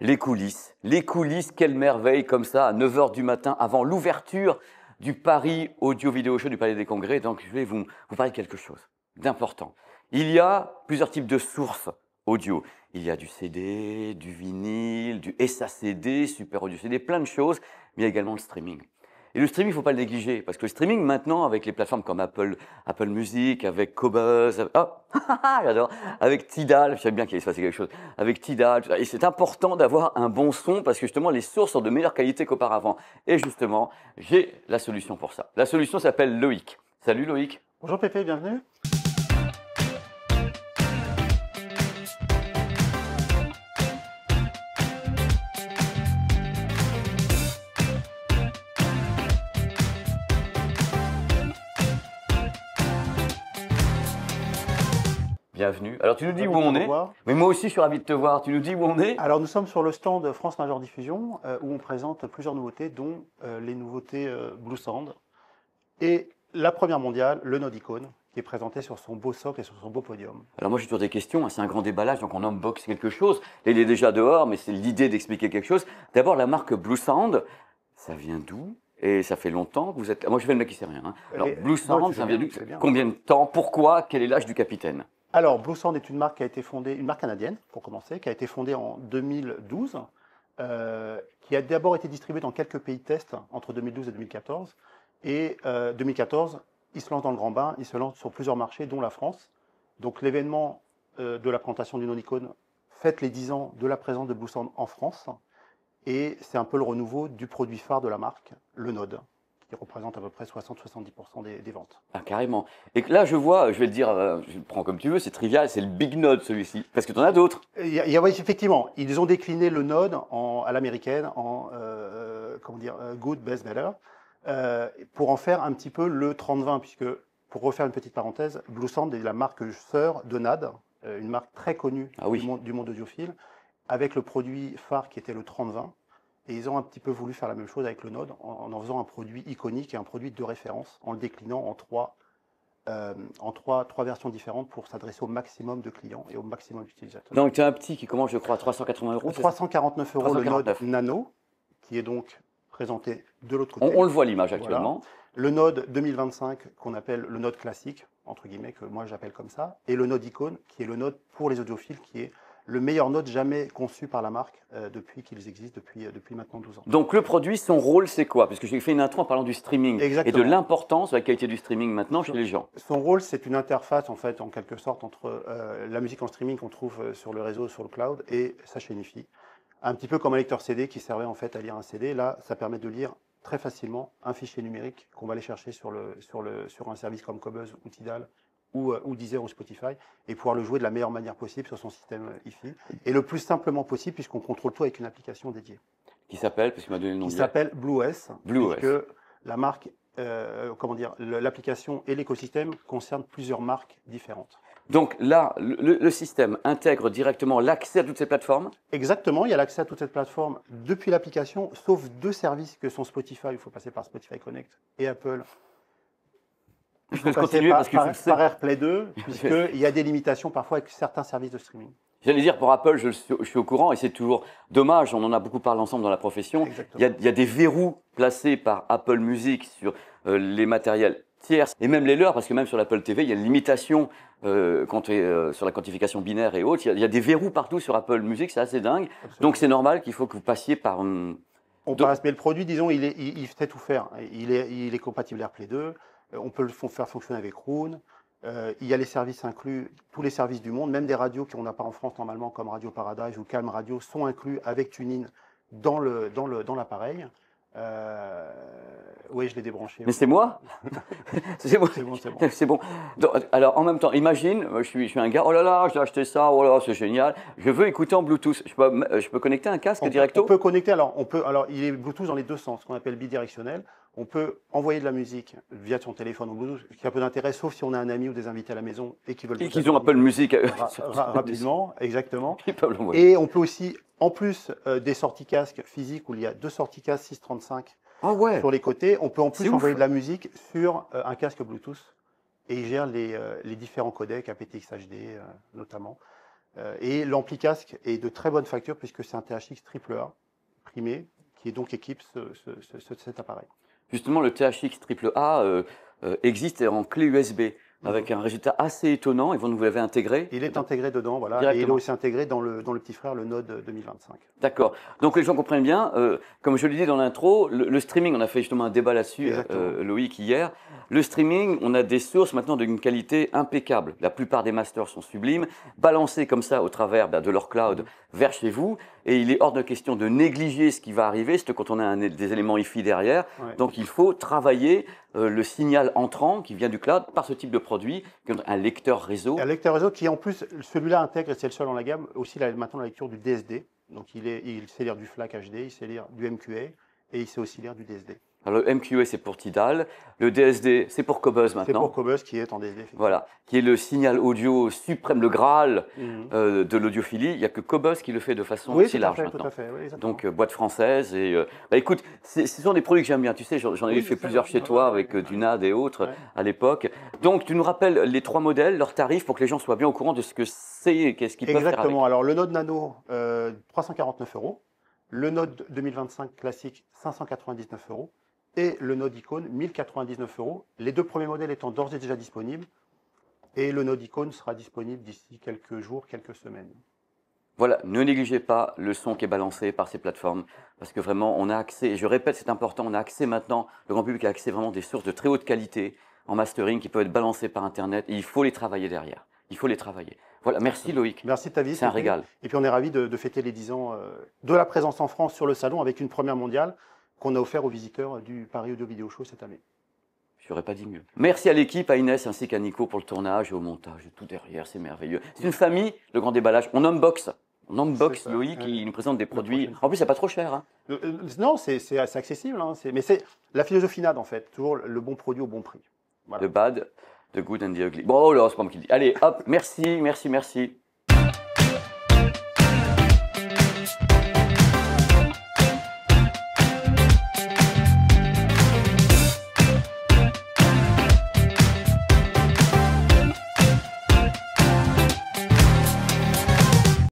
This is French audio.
Les coulisses, quelle merveille comme ça, à 9 h du matin, avant l'ouverture du Paris Audio Vidéo Show du Palais des Congrès. Donc, je vais vous parler de quelque chose d'important. Il y a plusieurs types de sources audio. Il y a du CD, du vinyle, du SACD, Super Audio CD, plein de choses, mais il y a également le streaming. Et le streaming, il ne faut pas le négliger, parce que le streaming, maintenant, avec les plateformes comme Apple Music, avec Qobuz, j'adore, avec Tidal, je savais bien qu'il allait se passer quelque chose, avec Tidal, et c'est important d'avoir un bon son, parce que justement, les sources sont de meilleure qualité qu'auparavant. Et justement, j'ai la solution pour ça. La solution s'appelle Loïc. Salut Loïc. Bonjour Pépé, bienvenue. Bienvenue. Alors tu nous dis où on est, mais moi aussi je suis ravi de te voir. Tu nous dis où on est? Alors nous sommes sur le stand France Major Diffusion où on présente plusieurs nouveautés, dont les nouveautés Blue Sound et la première mondiale, le Node Icon, qui est présenté sur son beau socle et sur son beau podium. Alors moi j'ai toujours des questions, c'est un grand déballage, donc on unbox quelque chose. Là, il est déjà dehors, mais c'est l'idée d'expliquer quelque chose. D'abord la marque Blue Sound, ça vient d'où? Et ça fait longtemps que vous êtes là. Moi je fais le mec qui sait rien. Hein. Alors Blue Sound, ça vient d'où? Combien de temps? Pourquoi? Quel est l'âge du capitaine? Alors, Blue Sound est une marque qui a été fondée, une marque canadienne, pour commencer, qui a été fondée en 2012, qui a d'abord été distribuée dans quelques pays test entre 2012 et 2014. Et 2014, il se lance dans le grand bain, il se lance sur plusieurs marchés, dont la France. Donc, l'événement de la présentation du Node-Icon fête les 10 ans de la présence de Blue Sound en France. Et c'est un peu le renouveau du produit phare de la marque, le Node, qui représente à peu près 60-70% des ventes. Ah, carrément. Et là, je vois, je vais te dire, je le prends comme tu veux, c'est trivial, c'est le Big Node celui-ci, parce que tu en as d'autres. Oui, effectivement, ils ont décliné le Node à l'américaine en good, best, better, pour en faire un petit peu le 30-20, puisque, pour refaire une petite parenthèse, Blue Sound est la marque sœur de NAD, une marque très connue du monde audiophile, avec le produit phare qui était le 30-20. Et ils ont un petit peu voulu faire la même chose avec le Node en faisant un produit iconique et un produit de référence, en le déclinant en trois versions différentes pour s'adresser au maximum de clients et au maximum d'utilisateurs. Donc tu as un petit qui commence, je crois, à 380 €. 349 € le Node Nano, qui est donc présenté de l'autre côté. On le voit l'image actuellement. Voilà. Le Node 2025, qu'on appelle le Node classique, entre guillemets, que moi j'appelle comme ça, et le Node Icon, qui est le Node pour les audiophiles, qui est le meilleur Node jamais conçu par la marque depuis qu'ils existent, depuis maintenant 12 ans. Donc le produit, son rôle, c'est quoi? Parce que j'ai fait une intro en parlant du streaming. Exactement. Et de l'importance de la qualité du streaming maintenant chez les gens. Son rôle, c'est une interface, en fait, en quelque sorte, entre la musique en streaming qu'on trouve sur le réseau, sur le cloud, et sa chaîne IFI. Un petit peu comme un lecteur CD qui servait en fait à lire un CD. Là, ça permet de lire très facilement un fichier numérique qu'on va aller chercher sur un service comme Qobuz ou Tidal, ou Deezer ou Spotify, et pouvoir le jouer de la meilleure manière possible sur son système IFI, et le plus simplement possible, puisqu'on contrôle tout avec une application dédiée. Qui s'appelle, parce qu'il m'a donné le nom. Qui s'appelle BlueOS, puisque la marque, l'application et l'écosystème concernent plusieurs marques différentes. Donc là, le système intègre directement l'accès à toutes ces plateformes? Exactement, il y a l'accès à toutes ces plateformes depuis l'application, sauf deux services que sont Spotify, il faut passer par Spotify Connect, et Apple. Je vais continuer parce que par AirPlay 2, puisqu'il y a des limitations parfois avec certains services de streaming. J'allais dire, pour Apple, je suis au courant, et c'est toujours dommage, on en a beaucoup parlé ensemble dans la profession. Il y a des verrous placés par Apple Music sur les matériels tiers, et même les leurs, parce que même sur l'Apple TV, il y a une limitation sur la quantification binaire et autres. Il y a des verrous partout sur Apple Music, c'est assez dingue. Absolument. Donc c'est normal qu'il faut que vous passiez par... On passe, mais le produit, disons, il sait tout faire. Il est compatible AirPlay 2. On peut le faire fonctionner avec Roon. Il y a les services inclus, tous les services du monde, même des radios qu'on n'a pas en France normalement, comme Radio Paradise ou Calm Radio, sont inclus avec TuneIn dans l'appareil. Oui, je l'ai débranché. Mais c'est moi. C'est bon. C'est bon. Donc, alors, en même temps, imagine, je suis un gars, oh là là, j'ai acheté ça, oh là là, c'est génial. Je veux écouter en Bluetooth. Je peux connecter un casque directo? On peut connecter, alors il est Bluetooth dans les deux sens, ce qu'on appelle bidirectionnel. On peut envoyer de la musique via son téléphone ou Bluetooth, ce qui a peu d'intérêt, sauf si on a un ami ou des invités à la maison et qui veulent... Et qu'ils ont Apple Music. Rapidement, exactement. Et on peut aussi, en plus des sorties casques physiques, où il y a deux sorties casques 635 sur les côtés, on peut en plus envoyer de la musique sur un casque Bluetooth. Et il gère les différents codecs, aptX HD notamment. Et l'ampli casque est de très bonne facture puisque c'est un THX AAA primé qui donc équipe cet appareil. Justement, le THX AAA existe en clé USB avec un résultat assez étonnant. Et vous l'avez intégré? Il est intégré dedans, voilà. Et il est aussi intégré dans le petit frère, le Node 2025. D'accord. Donc les gens comprennent bien, comme je l'ai dit dans l'intro, le streaming, on a fait justement un débat là-dessus, Loïc, hier. Le streaming, on a des sources maintenant d'une qualité impeccable. La plupart des masters sont sublimes, balancés comme ça au travers de leur cloud vers chez vous. Et il est hors de question de négliger ce qui va arriver, c'est quand on a des éléments hi-fi derrière. Ouais. Donc il faut travailler le signal entrant qui vient du cloud par ce type de produit, un lecteur réseau. Un lecteur réseau qui en plus, celui-là intègre, et c'est le seul dans la gamme, aussi maintenant la lecture du DSD. Donc il sait lire du FLAC HD, il sait lire du MQA et il sait aussi lire du DSD. Alors le MQA c'est pour Tidal, le DSD c'est pour Qobuz maintenant. C'est pour Qobuz qui est en DSD. Voilà, qui est le signal audio suprême, le Graal de l'audiophilie. Il n'y a que Qobuz qui le fait de façon aussi large maintenant. Tout à fait, oui, donc boîte française et écoute, ce sont des produits que j'aime bien. Tu sais, j'en ai fait plusieurs chez toi avec du NAD et autres à l'époque. Donc tu nous rappelles les 3 modèles, leurs tarifs pour que les gens soient bien au courant de ce que c'est et qu'est-ce qu'ils peuvent faire avec. Exactement. Alors le Node Nano 349 €, le Node 2025 classique 599 € et le Node Icon 1099 €. Les 2 premiers modèles étant d'ores et déjà disponibles. Et le Node Icon sera disponible d'ici quelques jours, quelques semaines. Voilà, ne négligez pas le son qui est balancé par ces plateformes, parce que vraiment, on a accès, et je répète, c'est important, on a accès maintenant, le grand public a accès vraiment des sources de très haute qualité en mastering qui peuvent être balancées par Internet, et il faut les travailler derrière. Il faut les travailler. Voilà, merci Loïc. Merci de ta visite. C'est un régal. Et puis on est ravis de fêter les 10 ans de la présence en France sur le salon avec une première mondiale qu'on a offert aux visiteurs du Paris Audio Video Show cette année. Je n'aurais pas dit mieux. Merci à l'équipe, à Inès ainsi qu'à Nico pour le tournage et au montage. Tout derrière, c'est merveilleux. C'est une famille, le grand déballage. On unbox. Loïc, il nous présente des produits. En plus, c'est pas trop cher. Hein. Non, c'est assez accessible. Hein. Mais c'est la philosophie NAD en fait. Toujours le bon produit au bon prix. Voilà. The bad, the good and the ugly. Bon, là, c'est pas moi qui le dis. Allez, hop, merci.